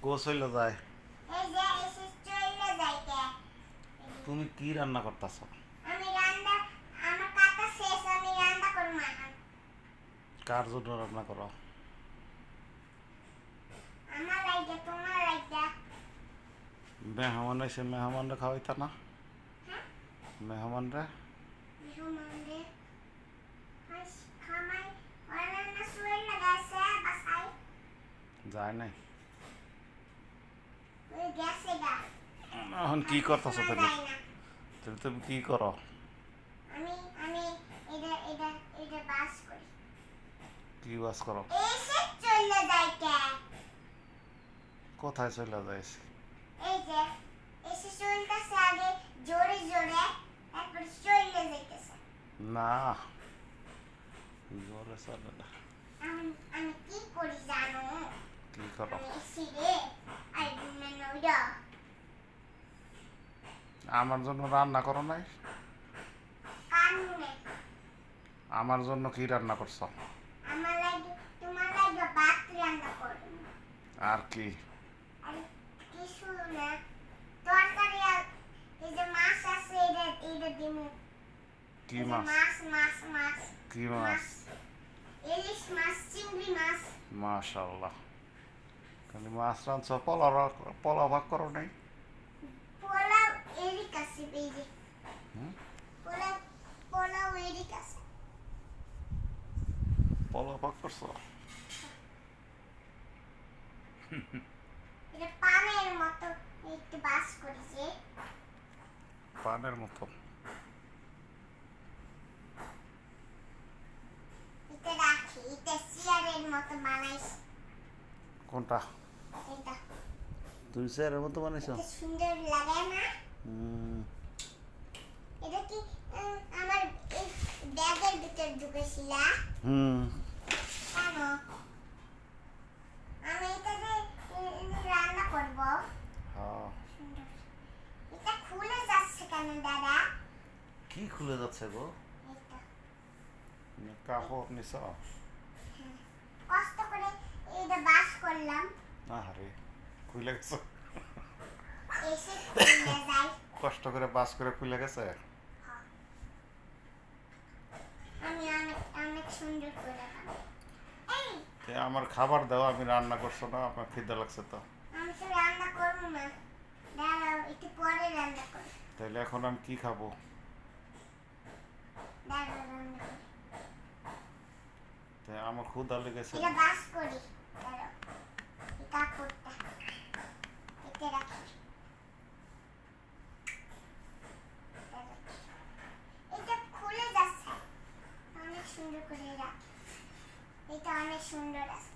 গোসল যায়। এই যে এসে চলে যাইতে তুমি কি রান্না করতেছ? আমি রান্না আমার কাটা শেষ আমি রান্না করব এখন কার জন্য রান্না করো? আমার লাইগা তোমার লাইগা মেহমান এসে মেহমানরা খাওয়াইতা না? হ্যাঁ মেহমানরা মেহমানদের হাস খামাই ওরা না শুয়ে লাগাইছে বাসাই যায় নাই। ওই গেছে গা এখন কি করতেছ শোনা তাহলে? যায় না। তাহলে তুমি কি করো? আমি আমি এটা এটা এটা বাস করি কি বাস করো? এসে চলে যাইতে কোথায় চলে যাইস? এই যে এসে চলতেছে আগে জোরে জোরে তারপর চলে যাইতেছে না, জোরে চলে না। আমি আমি কি করি জানো কি করো? আমি এসে রে আর মানে ওইটা আমার জন্য রান্না করো নাই? কানুনে আমার জন্য কি রান্না করছো? আমার লাগে তোমার লাগে ভাত রান্না করব আর কি? আর কিছু না তরকারি আর এই যে মাছ আছে এটা এটা দিমু কি এই যে মাছ? মাছ মাছ মাছ কি মাছ? ইলিশ মাছ চিংড়ি মাছ মাশাআল্লাহ। খালি মাছ রাঁধছো, পোলাও ভাগ করো নাই? পোলাও এরিক আছে এই যে হুম? পোলাও পোলাও এরিক আছে পোলাও ভাগ করছো? এটা পানের মতো একটু বাস করেছে পানের মতো। এটা রাখি এটা চেয়ারের মতো বানাইছে কোনটা? এটা তুমি চেয়ারের মতো বানাইছো? এটা সুন্দর লাগে না হুম। এটা কি আমার এই ব্যাগের ভিতর ঢুকেছিল হুম। কেন আমি এটাতে রান্না করব হ্যাঁ। সুন্দর এটা খুলে যাচ্ছে কেন দাদা কি খুলে যাচ্ছে গো? এটা কাপড় নিছ? কষ্ট করে এটা বাস করলাম আরে খুলে গেছে। এসে খুলে যায় কষ্ট করে বাস করে খুলে গেছে। আমি অনেক অনেক সুন্দর করে বানাই। এই আমার খাবার দাও, আমি রান্না করছো না, আপনার খিদে লাগছে তো। আমি তো রান্না করবো না দাঁড়াও একটু পরে রান্না করি তাইলে এখন আমি কি খাবো? দাঁড়াও রান্না করি তাই আমার ক্ষুধা লেগেছে। এটা বাস করি দাঁড়াও এই কাপড়টা এতে রাখি দাঁড়াও। এটা খুলে যাচ্ছে অনেক সুন্দর করে রাখি এটা অনেক সুন্দর আছে